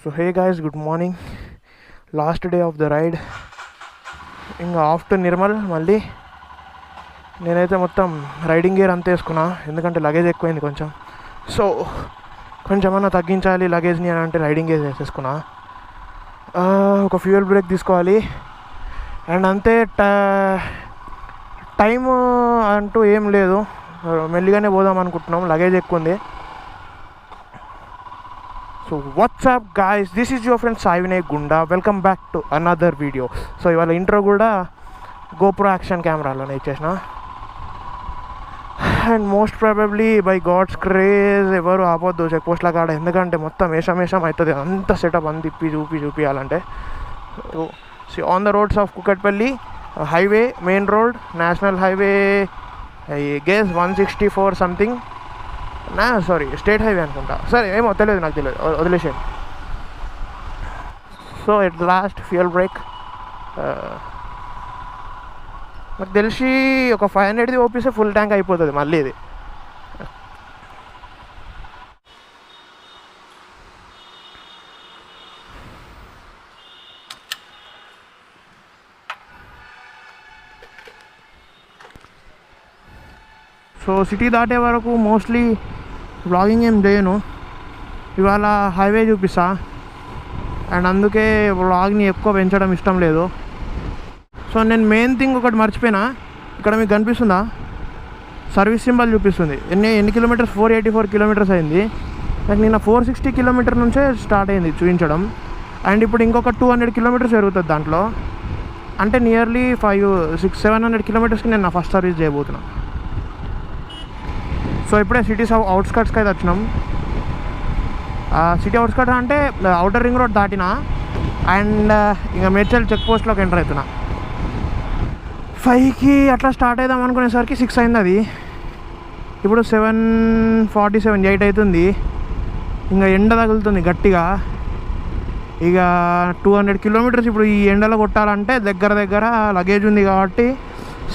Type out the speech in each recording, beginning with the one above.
So hey guys, good morning. Last day of the ride. ఇంకా off to Nirmal. మళ్ళీ నేనైతే మొత్తం రైడింగ్ గేర్ అంతా వేసుకున్నా, ఎందుకంటే లగేజ్ ఎక్కువైంది కొంచెం. సో కొంచెమన్నా తగ్గించాలి లగేజ్ని అని అంటే రైడింగ్ గేర్ వేసేసుకున్నా. ఒక ఫ్యూయల్ బ్రేక్ తీసుకోవాలి అండ్ అంతే. టైం అంటూ ఏం లేదు, మెల్లిగానే పోదాం అనుకుంటున్నాం, లగేజ్ ఎక్కువ ఉంది. So what's up guys, this is your friend Sai Vinay Gunda. Welcome back to another video. So ఇవాళ ఇంట్రో కూడా గోప్రో యాక్షన్ కెమెరాలోనే ఇచ్చేసిన. And most probably by God's grace ఎవరు ఆపొద్దు చెక్ పోస్ట్ల కాడ, ఎందుకంటే మొత్తం వేషం అవుతుంది అంత సెటప్ అంత చూపించాలంటే. So on the roads of Kukatpally highway, main road, national highway, I guess 164 something, sorry state highway అనుకుంటా, సరే ఏమో తెలియదు, నాకు తెలియదు, వదిలేసేయండి. So at last fuel break. నాకు తెలిసి ఒక 500ది ఓపిస్తే ఫుల్ ట్యాంక్ అయిపోతుంది మళ్ళీ ఇది. సో సిటీ దాటే వరకు మోస్ట్లీ వ్లాగింగ్ ఏం చేయను, ఇవాళ హైవే చూపిస్తా. అండ్ అందుకే వ్లాగ్ని ఎక్కువ పెంచడం ఇష్టం లేదు. సో నేను మెయిన్ థింగ్ ఒకటి మర్చిపోయినా, ఇక్కడ మీకు కనిపిస్తుందా సర్వీస్ సింబల్ చూపిస్తుంది. ఎన్ని కిలోమీటర్స్, 484 కిలోమీటర్స్ అయింది. నాకు నిన్న 460 కిలోమీటర్ నుంచే స్టార్ట్ అయింది చూపించడం. అండ్ ఇప్పుడు ఇంకొక 200 కిలోమీటర్స్ జరుగుతుంది దాంట్లో, అంటే నియర్లీ 700 కిలోమీటర్స్కి నేను నా ఫస్ట్ సర్వీస్ చేయబోతున్నా. సో ఇప్పుడే సిటీ అవుట్స్కట్స్కి అయితే వచ్చినాం. సిటీ అవుట్స్కట్స్ అంటే అవుటర్ రింగ్ రోడ్ దాటినా అండ్ ఇంకా మేడ్చల్ చెక్ పోస్ట్లోకి ఎంటర్ అవుతున్నా. 5కి అట్లా స్టార్ట్ అవుదాం అనుకునేసరికి 6 అయింది. అది ఇప్పుడు 7:47, 8 అవుతుంది. ఇంకా ఎండ తగులుతుంది గట్టిగా. ఇక 200 కిలోమీటర్స్ ఇప్పుడు ఈ ఎండలో కొట్టాలంటే దగ్గర లగేజ్ ఉంది కాబట్టి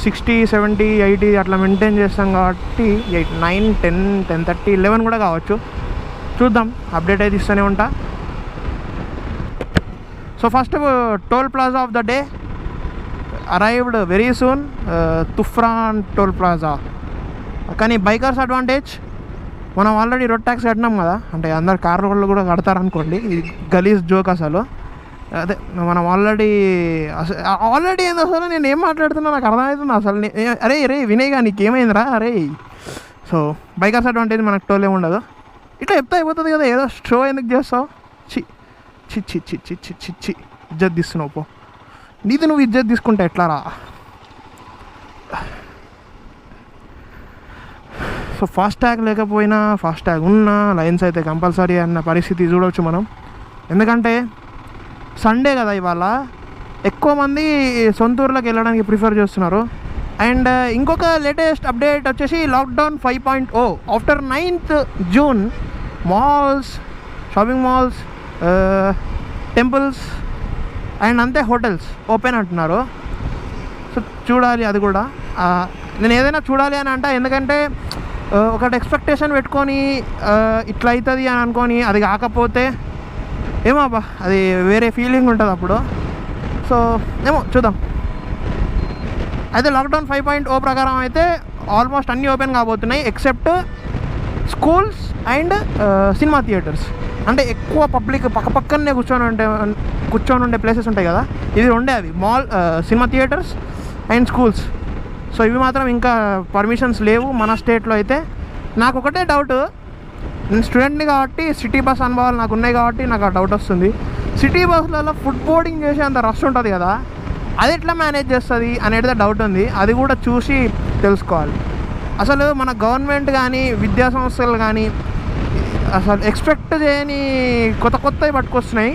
60, 70, 80 అట్లా మెయింటైన్ చేస్తాం కాబట్టి 8, 9, 10, 10:30, 11 కూడా కావచ్చు. చూద్దాం, అప్డేట్ అయితే ఇస్తూనే ఉంటా. So first toll plaza of the day arrived very soon, Toopran toll plaza. కానీ బైకర్స్ అడ్వాంటేజ్, మనం ఆల్రెడీ రోడ్ ట్యాక్స్ కట్టినాం కదా, అంటే అందరు కార్ రోడ్లు కూడా కడతారనుకోండి, ఇది గలీజ్ జోక్ అసలు. అదే మనం ఆల్రెడీ ఏంది అసలు, నేను ఏం మాట్లాడుతున్నా నాకు అర్థమవుతుంది అసలు. అరే వినయ్గా నీకేమైందిరా అరే. సో బైకర్స్ అడ్వాంటేజ్, మనకు టోల్ ఏమి ఉండదు. ఇట్లా చెప్తే అయిపోతుంది కదా, ఏదో షో ఎందుకు చేస్తావు? చి చి చి చి చి చి చి చి ఇజ్జత్ తీస్తున్నావు పో. నీది నువ్వు ఇజ్జత్ తీసుకుంటే ఎట్లారా? సో ఫాస్ట్ ట్యాగ్ లేకపోయినా ఫాస్ట్ ట్యాగ్ ఉన్నా లైన్స్ అయితే కంపల్సరీ అన్న పరిస్థితి చూడవచ్చు మనం. ఎందుకంటే సండే కదా ఇవాళ, ఎక్కువ మంది సొంత ఊర్లోకి వెళ్ళడానికి ప్రిఫర్ చేస్తున్నారు. అండ్ ఇంకొక లేటెస్ట్ అప్డేట్ వచ్చేసి lockdown 5.0. After 9th June malls, shopping malls, temples and అంతే హోటల్స్ ఓపెన్ అంటున్నారు. సో చూడాలి అది కూడా. నేను ఏదైనా చూడాలి అని అంట, ఎందుకంటే ఒకటి ఎక్స్పెక్టేషన్ పెట్టుకొని ఇట్లా అవుతుంది అని అనుకొని అది కాకపోతే ఏమో అబ్బా, అది వేరే ఫీలింగ్ ఉంటుంది అప్పుడు. సో ఏమో చూద్దాం. అయితే లాక్డౌన్ 5.0 ప్రకారం అయితే ఆల్మోస్ట్ అన్నీ ఓపెన్ కాబోతున్నాయి, except schools and cinema theatres. అంటే ఎక్కువ పబ్లిక్ పక్కనే కూర్చొని ఉండే ప్లేసెస్ ఉంటాయి కదా, ఇది ఉండే అవి mall, cinema theatres and schools. So ఇవి మాత్రం ఇంకా పర్మిషన్స్ లేవు మన స్టేట్లో అయితే. నాకు ఒకటే డౌట్, నేను స్టూడెంట్ని కాబట్టి సిటీ బస్ అనుభవాలు నాకు ఉన్నాయి కాబట్టి నాకు ఆ డౌట్ వస్తుంది. సిటీ బస్సులలో ఫుడ్ బోర్డింగ్ చేసే అంత రష్ ఉంటుంది కదా, అది ఎట్లా మేనేజ్ చేస్తుంది అనేది డౌట్ ఉంది. అది కూడా చూసి తెలుసుకోవాలి. అసలు మన గవర్నమెంట్ కానీ విద్యా సంస్థలు కానీ అసలు ఎక్స్పెక్ట్ చేయని కొత్తవి పట్టుకొస్తున్నాయి.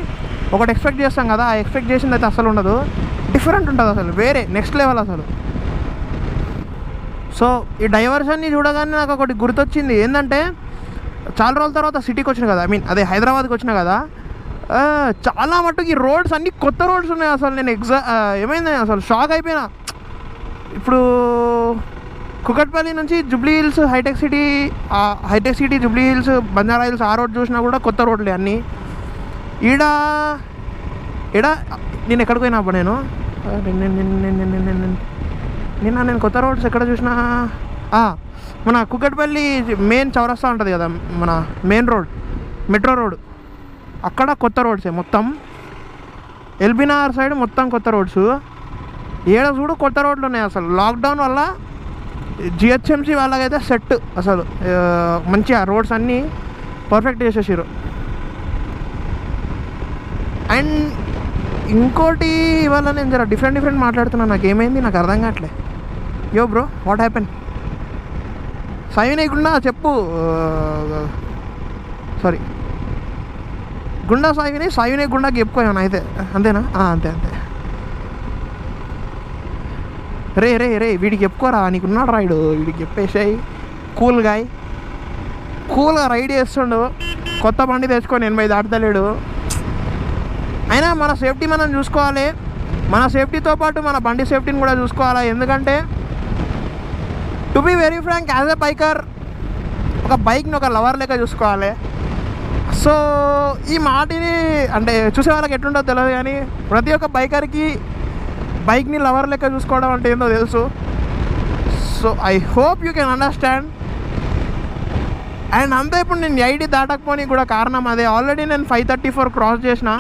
ఒకటి ఎక్స్పెక్ట్ చేస్తాం కదా, ఆ ఎక్స్పెక్ట్ చేసింది అయితే అసలు ఉండదు, డిఫరెంట్ ఉంటుంది అసలు, వేరే నెక్స్ట్ లెవెల్ అసలు. సో ఈ డైవర్షన్ని చూడగానే నాకు ఒకటి గుర్తొచ్చింది. ఏంటంటే చాలా రోజుల తర్వాత సిటీకి వచ్చిన కదా, అదే హైదరాబాద్కి వచ్చిన కదా, చాలా మట్టుకు ఈ రోడ్స్ అన్నీ కొత్త రోడ్స్ ఉన్నాయి. అసలు నేను ఏమైంది అసలు షాక్ అయిపోయినా. ఇప్పుడు కుకట్పల్లి నుంచి జూబ్లీ హిల్స్, హైటెక్ సిటీ, జూబ్లీ హిల్స్, బంజారా హిల్స్, ఆ రోడ్ చూసినా కూడా కొత్త రోడ్లే అన్నీ. ఈడ ఈడ నేను ఎక్కడికి పోయినా అబ్బా నేను నిన్న నేను కొత్త రోడ్స్ ఎక్కడ చూసినా మన కుక్కట్పల్లి మెయిన్ చౌరస్తా ఉంటుంది కదా, మన మెయిన్ రోడ్ మెట్రో రోడ్, అక్కడ కొత్త రోడ్సే మొత్తం. ఎల్బీనగర్ సైడ్ మొత్తం కొత్త రోడ్స్. ఏడ చూడు కొత్త రోడ్లు ఉన్నాయి. అసలు లాక్డౌన్ వల్ల జిహెచ్ఎంసీ వాళ్ళకైతే సెట్, అసలు మంచిగా రోడ్స్ అన్నీ పర్ఫెక్ట్ చేసేసారు. అండ్ ఇంకోటి ఇవాళ నేను జర డిఫరెంట్ మాట్లాడుతున్నాను. నాకు ఏమైంది నాకు అర్థం కావట్లే. యో బ్రో, వాట్ హ్యాపెన్? సాయివినయ్ గుండా చెప్పు. సారీ, గుండా సాయివినయ్ గుండాకి చెప్పుకోయాను అయితే. అంతేనా? అంతే. రే వీడికి చెప్పుకోరా, నీకున్నాడు రైడు, వీడికి చెప్పేసాయి. కూల్గా రైడ్ చేస్తుండు. కొత్త బండి తెచ్చుకొని 80 దాటుతలేడు. అయినా మన సేఫ్టీ మనం చూసుకోవాలి. మన సేఫ్టీతో పాటు మన బండి సేఫ్టీని కూడా చూసుకోవాలి. ఎందుకంటే to be very frank, as a biker ఒక బైక్ని ఒక లవర్ లెక్క చూసుకోవాలి. సో ఈ మాటిని అంటే చూసే వాళ్ళకి ఎట్లుంటుందో తెలియదు, కానీ ప్రతి ఒక్క బైకర్కి బైక్ని లవర్ లెక్క చూసుకోవడం అంటే ఏందో తెలుసు. So I hope you can understand. And అంతే, ఇప్పుడు నేను 80 దాటకపోని కూడా కారణం అదే. ఆల్రెడీ నేను 534 క్రాస్ చేసిన.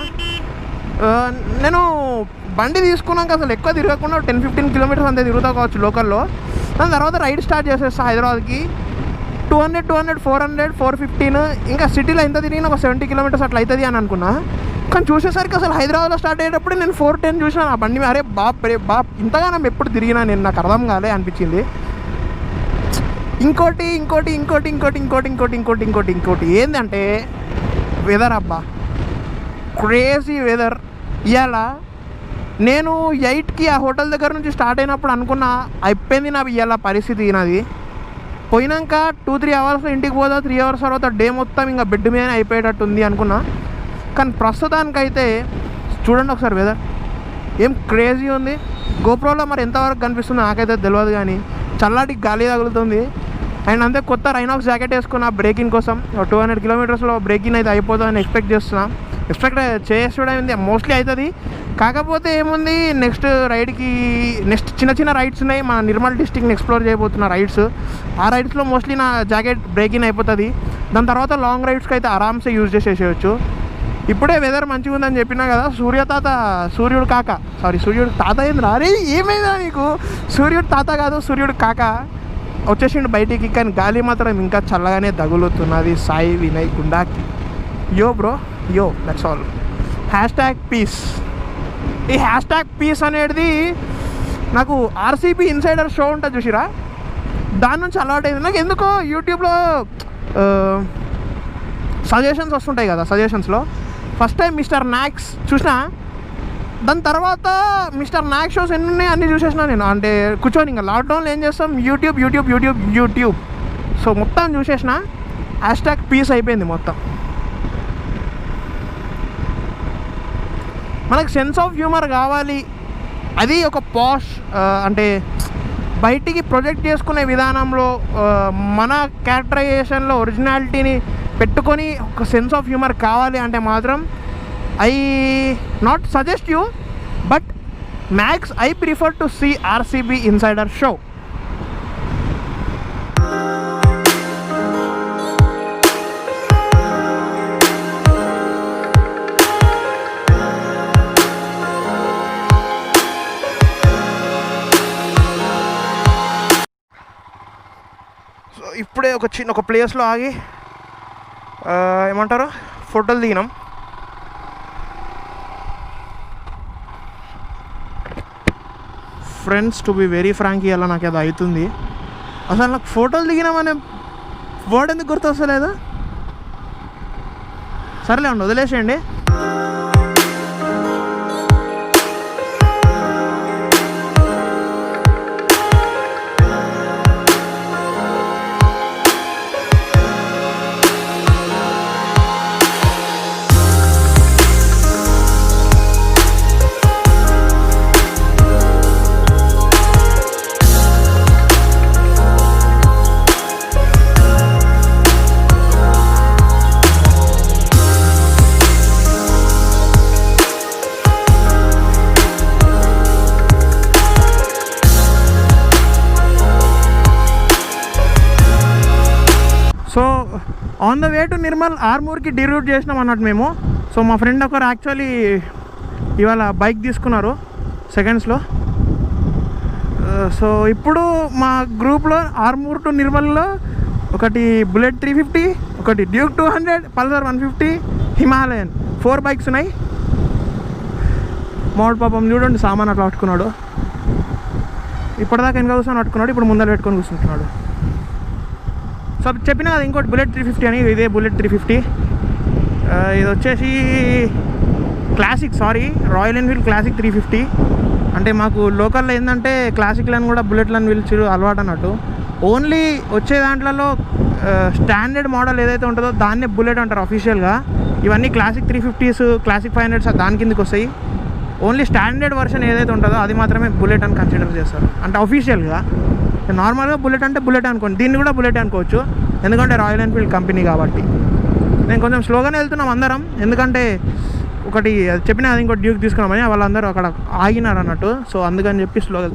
నేను బండి తీసుకున్నాక అసలు ఎక్కువ తిరగకుండా 10-15 కిలోమీటర్స్ అంతే తిరుగుతా కావచ్చు లోకల్లో. దాని తర్వాత రైడ్ స్టార్ట్ చేసేస్తా హైదరాబాద్కి. 200, 400, 415, ఇంకా సిటీలో ఎంత తిరిగినా ఒక 70 కిలోమీటర్స్ అట్లా అవుతుంది అని అనుకున్నా. కానీ చూసేసరికి అసలు హైదరాబాద్లో స్టార్ట్ అయ్యేటప్పుడు నేను 410 చూసినా ఆ బండి. అరే బాప్ ఇంతగానో ఎప్పుడు తిరిగినా నేను, నాకు అర్థం కాలే అనిపించింది. ఇంకోటి ఏంటంటే వెదర్. అబ్బా క్రేజీ వెదర్. ఇవాళ నేను 8కి ఆ హోటల్ దగ్గర నుంచి స్టార్ట్ అయినప్పుడు అనుకున్నా అయిపోయింది నా ఇవాళ పరిస్థితి. నాది పోయినాక 2-3 అవర్స్ ఇంటికి పోదా, 3 అవర్స్ తర్వాత డే మొత్తం ఇంకా బెడ్ మీద అయిపోయేటట్టుంది అనుకున్నా. కానీ ప్రస్తుతానికైతే చూడండి ఒకసారి వెదర్ ఏం క్రేజీ ఉంది. గోప్రోలో మరి ఎంతవరకు కనిపిస్తుందో నాకైతే తెలియదు, కానీ చల్లటి గాలి తగులుతుంది. అండ్ అంతే కొత్త రైనాక్స్ జాకెట్ వేసుకున్నా బ్రేకింగ్ కోసం. 200 కిలోమీటర్స్లో బ్రేకింగ్ అయితే అయిపోతుందని ఎక్స్పెక్ట్ చేస్తుండే మోస్ట్లీ అవుతుంది. కాకపోతే ఏముంది, నెక్స్ట్ చిన్న రైడ్స్ ఉన్నాయి. మన నిర్మల్ డిస్ట్రిక్ట్ని ఎక్స్ప్లోర్ చేయబోతున్న రైడ్స్. ఆ రైడ్స్లో మోస్ట్లీ నా జాకెట్ బ్రేకింగ్ అయిపోతుంది. దాని తర్వాత లాంగ్ రైడ్స్కి అయితే ఆరామ్సే యూజ్ చేసేసేయచ్చు. ఇప్పుడే వెదర్ మంచిగా ఉందని చెప్పినా కదా, సూర్యుడు తాత ఏంద్రా? అరే ఏమైందా నీకు? సూర్యుడు తాత కాదు, సూర్యుడు కాక వచ్చేసిండు బయటికి. కానీ గాలి మాత్రం ఇంకా చల్లగానే తగులుతున్నది సాయి వినయ్ గుండాకి. యో బ్రో, యో, దట్స్ ఆల్. #పీస్. ఈ #పీస్ అనేది నాకు ఆర్సీబీ ఇన్సైడర్ షో ఉంటుంది చూసిరా, దాని నుంచి అలవాటు అయింది. నాకు ఎందుకో యూట్యూబ్లో సజెషన్స్ వస్తుంటాయి కదా, సజెషన్స్లో ఫస్ట్ టైం మిస్టర్ నాక్స్ చూసిన. దాని తర్వాత మిస్టర్ నాక్స్ షోస్ ఎన్ని ఉన్నాయి అన్నీ చూసేసిన నేను. అంటే కూర్చొని ఇంకా లాక్డౌన్లో ఏం చేస్తాం, యూట్యూబ్. సో మొత్తం చూసేసిన. #పీస్ అయిపోయింది మొత్తం. మనకు సెన్స్ ఆఫ్ హ్యూమర్ కావాలి. అది ఒక పాష్ అంటే బయటికి ప్రొజెక్ట్ చేసుకునే విధానంలో మన క్యారెక్టరైజేషన్లో ఒరిజినాలిటీని పెట్టుకొని ఒక సెన్స్ ఆఫ్ హ్యూమర్ కావాలి అంటే మాత్రం I not suggest you, but max I prefer to see RCB insider show. ఇప్పుడే ఒక ప్లేస్లో ఆగి ఏమంటారు ఫోటోలు దిగినాం. Friends, to be very frank, ఇలా నాకు అది అవుతుంది. అసలు నాకు ఫోటోలు దిగినామనే వర్డ్ ఎందుకు గుర్తొస్తలేదు? సరేలే అండి, వదిలేసేయండి. టు నిర్మల్ ఆర్మూర్కి డీరూట్ చేసినాం అన్నట్టు మేము. సో మా ఫ్రెండ్ ఒకరు యాక్చువల్లీ ఇవాళ బైక్ తీసుకున్నారు సెకండ్స్లో. సో ఇప్పుడు మా గ్రూప్లో ఆర్మూర్ టు నిర్మల్లో ఒకటి బుల్లెట్ 350, ఒకటి డ్యూక్ 200, పల్సర్ 150, హిమాలయన్ 4 బైక్స్ ఉన్నాయి. మామిడి పాపం చూడండి సామాన్ అట్లా పట్టుకున్నాడు. ఇప్పటిదాకా వెనక కూర్చొని పట్టుకున్నాడు, ఇప్పుడు ముందర పెట్టుకొని కూర్చుంటున్నాడు. సో చెప్పినా కదా ఇంకోటి బుల్లెట్ 350 అని. ఇదే బుల్లెట్ 350. ఇది వచ్చేసి క్లాసిక్, రాయల్ ఎన్ఫీల్డ్ క్లాసిక్ 350. అంటే మాకు లోకల్లో ఏంటంటే క్లాసిక్లను కూడా బుల్లెట్లను పిలిచి అలవాటు అన్నట్టు. ఓన్లీ వచ్చే దాంట్లో స్టాండర్డ్ మోడల్ ఏదైతే ఉంటుందో దాన్నే బుల్లెట్ అంటారు అఫీషియల్గా. ఇవన్నీ క్లాసిక్ 350s, క్లాసిక్ 500s దాని కిందకి వస్తాయి. ఓన్లీ స్టాండర్డ్ వర్షన్ ఏదైతే ఉంటుందో అది మాత్రమే బుల్లెట్ అని కన్సిడర్ చేస్తారు అంటే అఫీషియల్గా. నార్మల్గా బుల్లెట్ అంటే బుల్లెట్ అనుకోండి, దీన్ని కూడా బుల్లెట్ అనుకోవచ్చు ఎందుకంటే రాయల్ ఎన్ఫీల్డ్ కంపెనీ కాబట్టి. నేను కొంచెం స్లోగానే వెళ్తున్నాం అందరం, ఎందుకంటే ఒకటి చెప్పినా అది ఇంకోటి డ్యూక్ తీసుకున్నామని వాళ్ళందరూ అక్కడ ఆగినారు అన్నట్టు. సో అందుకని చెప్పి స్లోగా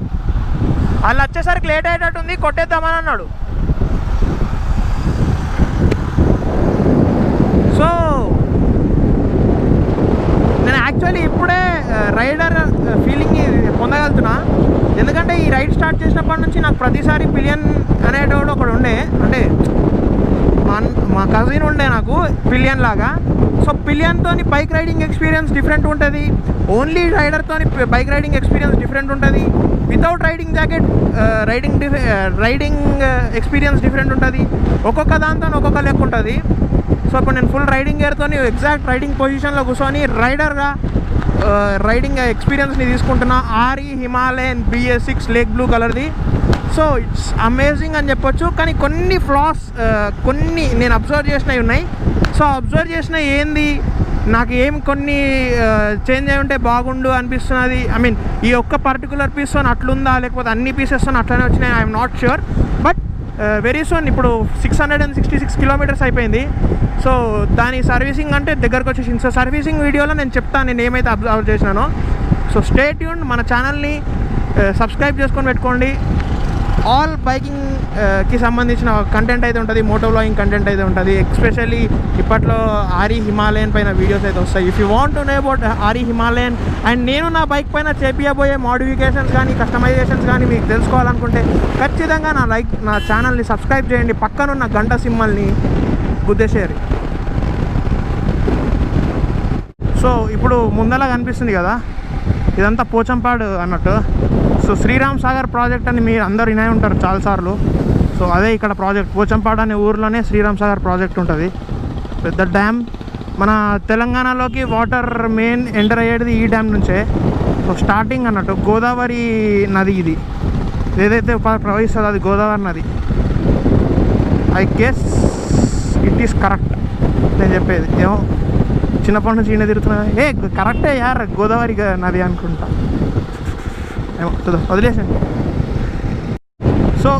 వాళ్ళు వచ్చేసరికి లేట్ అయ్యేటట్టుంది, కొట్టేద్దామని అన్నాడు. సో నేను యాక్చువల్లీ ఇప్పుడే రైడర్ ఫీలింగ్ పొందగలుగుతున్నా, ఎందుకంటే ఈ రైడ్ స్టార్ట్ చేసినప్పటి నుంచి నాకు ప్రతిసారి పిలియన్ అనేటోడు ఒకడు ఉండే, అంటే మా కజిన్ ఉండే నాకు పిలియన్ లాగా. సో పిలియన్తో బైక్ రైడింగ్ ఎక్స్పీరియన్స్ డిఫరెంట్ ఉంటుంది, ఓన్లీ రైడర్తో బైక్ రైడింగ్ ఎక్స్పీరియన్స్ డిఫరెంట్ ఉంటుంది, without riding jacket riding experience different ఉంటుంది. ఒక్కొక్క దాంతో ఒక్కొక్క లెక్క ఉంటుంది. సో ఇప్పుడు నేను ఫుల్ రైడింగ్ గేర్తో ఎగ్జాక్ట్ రైడింగ్ పొజిషన్లో కూర్చొని రైడర్గా రైడింగ్ ఎక్స్పీరియన్స్ని తీసుకుంటున్నా. RE Himalayan BS6 lake blue కలర్ది. సో ఇట్స్ అమేజింగ్ అని చెప్పొచ్చు. కానీ కొన్ని ఫ్లాస్ కొన్ని నేను అబ్జర్వ్ చేసినవి ఉన్నాయి. సో అబ్జర్వ్ చేసినవి ఏంది, నాకు ఏం కొన్ని చేంజ్ అయి ఉంటే బాగుండు అనిపిస్తున్నది. ఐ మీన్ ఈ ఒక్క పర్టికులర్ పీస్తో అట్లుందా లేకపోతే అన్ని పీసెస్తో అట్లనే వచ్చినాయి, I'm not sure. But very soon ఇప్పుడు 666 కిలోమీటర్స్ అయిపోయింది. సో దాని సర్వీసింగ్ అంటే దగ్గరకు వచ్చేసింది. సో సర్వీసింగ్ వీడియోలో నేను చెప్తాను నేను ఏమైతే అబ్జర్వ్ చేసినానో. సో స్టే ట్యూన్డ్, మన ఛానల్ని సబ్స్క్రైబ్ చేసుకొని పెట్టుకోండి. ఆల్ బైకింగ్కి సంబంధించిన కంటెంట్ అయితే ఉంటుంది, మోటో వ్లాగింగ్ కంటెంట్ అయితే ఉంటుంది. ఎస్పెషల్లీ ఇప్పట్లో ఆర్ఈ హిమాలయన్ పైన వీడియోస్ అయితే వస్తాయి. If you want to know about R E Himalayan and నేను నా బైక్ పైన చేపియబోయే మోడిఫికేషన్స్ కానీ కస్టమైజేషన్స్ కానీ మీకు తెలుసుకోవాలనుకుంటే ఖచ్చితంగా నా ఛానల్ని సబ్స్క్రైబ్ చేయండి. పక్కనున్న గంట సింబల్ని గుద్దేసేయాలి. సో ఇప్పుడు ముందలా కనిపిస్తుంది కదా, ఇదంతా పోచంపాడు అన్నట్టు. సో శ్రీరామ్ సాగర్ ప్రాజెక్ట్ అని మీరు అందరు వినే ఉంటారు చాలాసార్లు. సో అదే ఇక్కడ ప్రాజెక్ట్, పోచంపాడు అనే ఊర్లోనే శ్రీరామ్ సాగర్ ప్రాజెక్ట్ ఉంటుంది. పెద్ద డ్యామ్, మన తెలంగాణలోకి వాటర్ మెయిన్ ఎంటర్ అయ్యేది ఈ డ్యామ్ నుంచే. సో స్టార్టింగ్ అన్నట్టు గోదావరి నది, ఇది ఏదైతే ప్రవహిస్తుందో అది గోదావరి నది. I guess it is correct నేను చెప్పేది. ఏమో చిన్నప్పటి నుంచి ఈయన తిరుగుతున్నా, కరెక్టే యార్ గోదావరి నది అనుకుంటా, ఏమో వదిలేసండి. సో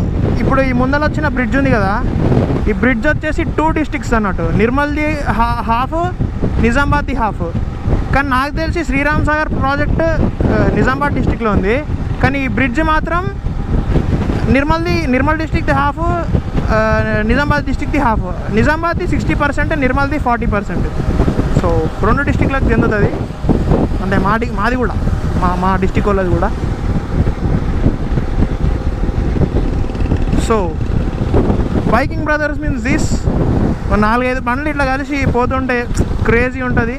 ఇప్పుడు ఈ ముందర వచ్చిన బ్రిడ్జ్ ఉంది కదా, ఈ బ్రిడ్జ్ వచ్చేసి 2 డిస్ట్రిక్ట్స్ అన్నట్టు, నిర్మల్ది హాఫ్, నిజామాబాద్ది హాఫ్. కానీ నాకు తెలిసి శ్రీరామ్ సాగర్ ప్రాజెక్ట్ నిజామాబాద్ డిస్ట్రిక్ట్లో ఉంది, కానీ ఈ బ్రిడ్జ్ మాత్రం నిర్మల్ డిస్ట్రిక్ట్ హాఫ్, నిజామాబాద్ డిస్ట్రిక్ట్ది హాఫ్. నిజామాబాద్ది 60%, నిర్మల్ది 40%. సో 2 డిస్ట్రిక్ట్లకు చెందుతుంది, అంటే మాది కూడా మా డిస్ట్రిక్ట్ వాళ్ళది కూడా. So biking brothers means this, 4-5 బండ్లు ఇట్లా కలిసి పోతుంటే క్రేజీ ఉంటుంది.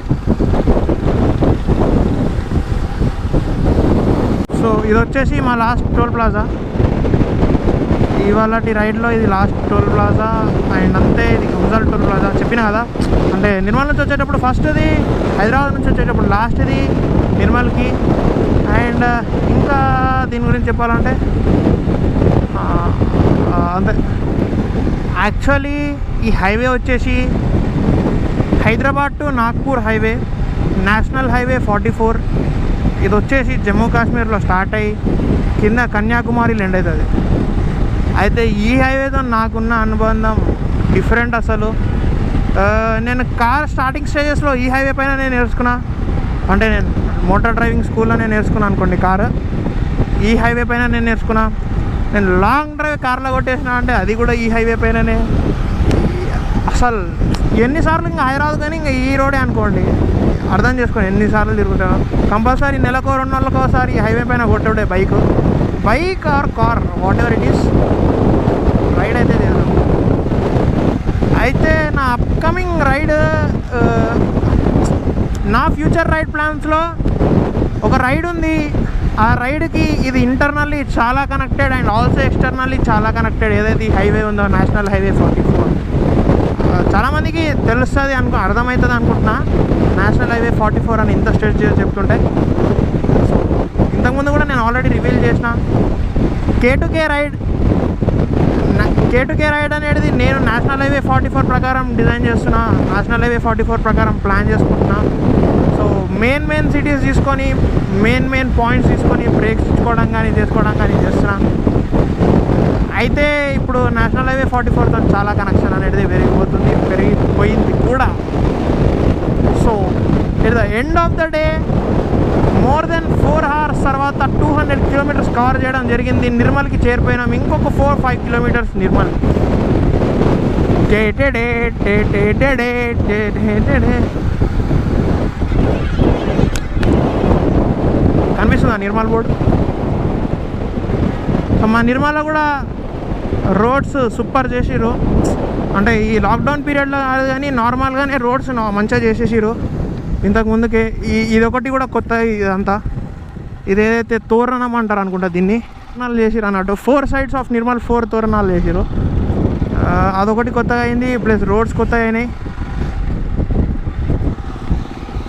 సో ఇది వచ్చేసి మా లాస్ట్ టోల్ ప్లాజా. ఇవాళ రైడ్లో ఇది లాస్ట్ టోల్ ప్లాజా అండ్ అంతే. ఇది గుజరాల్ టోల్ ప్లాజా చెప్పినా కదా, అంటే నిర్మల్ నుంచి వచ్చేటప్పుడు ఫస్ట్ది, హైదరాబాద్ నుంచి వచ్చేటప్పుడు లాస్ట్ది నిర్మల్కి. అండ్ ఇంకా దీని గురించి చెప్పాలంటే అంతే. యాక్చువల్లీ ఈ హైవే వచ్చేసి Hyderabad to Nagpur highway, national highway 44. ఇది వచ్చేసి జమ్మూ కాశ్మీర్లో స్టార్ట్ అయ్యి కింద కన్యాకుమారిలో ఎండ్ అవుతుంది. అయితే ఈ హైవేతో నాకున్న అనుబంధం డిఫరెంట్ అసలు. నేను కార్ స్టార్టింగ్ స్టేజెస్లో ఈ హైవే పైన నేను నేర్చుకున్నా, అంటే నేను మోటార్ డ్రైవింగ్ స్కూల్లో నేను నేర్చుకున్నాను అనుకోండి కారు. ఈ హైవే పైన నేను నేర్చుకున్నా. నేను లాంగ్ డ్రైవ్ కార్లో కొట్టేసిన అంటే అది కూడా ఈ హైవే పైననే. అసలు ఎన్నిసార్లు ఇంకా హైదరాబాద్ కానీ ఇంకా ఈ రోడే అనుకోండి, అర్థం చేసుకోండి ఎన్నిసార్లు తిరుగుతాను. కంపల్సరీ నెలకో 2 నెలలకు ఒకసారి హైవే పైన కొట్టుడే bike or car whatever it is ride అయితే చేద్దాం. అయితే నా అప్కమింగ్ రైడ్, నా ఫ్యూచర్ రైడ్ ప్లాన్స్లో ఒక రైడ్ ఉంది. ఆ రైడ్కి ఇది ఇంటర్నల్లీ చాలా కనెక్టెడ్ అండ్ ఆల్సో ఎక్స్టర్నల్లీ చాలా కనెక్టెడ్. ఏదైతే హైవే ఉందో నేషనల్ హైవే 44, చాలామందికి తెలుస్తుంది అర్థమవుతుంది అనుకుంటున్నా. నేషనల్ హైవే 44 అని ఇంత స్టేట్ చెప్తుంటే, సో ఇంతకుముందు కూడా నేను ఆల్రెడీ రివీల్ చేసిన K2K రైడ్ అనేది నేను నేషనల్ హైవే 44 ప్రకారం డిజైన్ చేస్తున్నా, నేషనల్ హైవే 44 ప్రకారం ప్లాన్ చేసుకుంటున్నా. సో మెయిన్ సిటీస్ తీసుకొని మెయిన్ పాయింట్స్ తీసుకొని బ్రేక్స్ ఇచ్చుకోవడం కానీ చేసుకోవడం కానీ చేస్తున్నా. అయితే ఇప్పుడు నేషనల్ హైవే 44తో చాలా కనెక్షన్ అనేది పెరిగిపోయింది కూడా. So at the end of the day more than 4 hours తర్వాత 200 kilometers కవర్ చేయడం జరిగింది. నిర్మల్కి చేరిపోయినాం. ఇంకొక 4-5 kilometers నిర్మల్. కనిపిస్తుందా నిర్మల్ బోర్డు? సో మా నిర్మల్లో కూడా రోడ్స్ సూపర్ చేసిర్రు. అంటే ఈ లాక్డౌన్ పీరియడ్లో కాదు కానీ నార్మల్గానే రోడ్స్ మంచిగా చేసేసిర్రు ఇంతకు ముందుకే. ఇదొకటి కూడా కొత్త. ఇదంతా ఇదేదైతే తోరణం అంటారు అనుకుంటా, దీన్ని తోరణాలు చేసిర్రు అన్నట్టు. 4 sides ఆఫ్ నిర్మల్ 4 తోరణాలు చేసిర్రు. అదొకటి కొత్తగా అయింది, ప్లస్ రోడ్స్ కొత్తగా అయినాయి.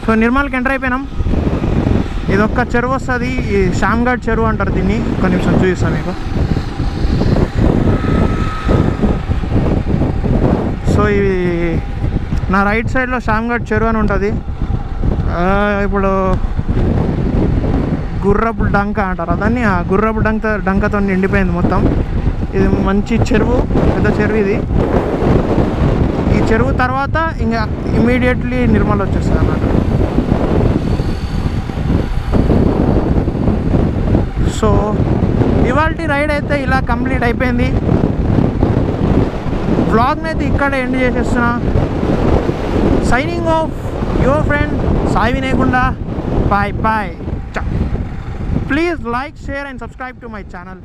సో నిర్మల్కి ఎంటర్ అయిపోయినాం. ఇదొక్క చెరువు వస్తుంది, ఈ శ్యామ్ఘాట్ చెరువు అంటారు దీన్ని. ఒక్క నిమిషం చూపిస్తాను మీకు. సో ఇవి నా రైట్ సైడ్లో శ్యామ్ఘాట్ చెరువు అని ఉంటుంది. ఇప్పుడు గుర్రపు డంక అంటారు దాన్ని. ఆ గుర్రపు డంకతో నిండిపోయింది మొత్తం. ఇది మంచి చెరువు, పెద్ద చెరువు ఇది. ఈ చెరువు తర్వాత ఇంకా ఇమీడియట్లీ నిర్మల్ వచ్చేస్తుంది అన్నమాట. సో ఇవాల్టి రైడ్ అయితే ఇలా కంప్లీట్ అయిపోయింది. వ్లాగ్ని అయితే ఇక్కడ ఎండ్ చేసేస్తున్నా. Signing off your friend Sai వినేయకుండా. Bye. Please like, share and subscribe to my channel.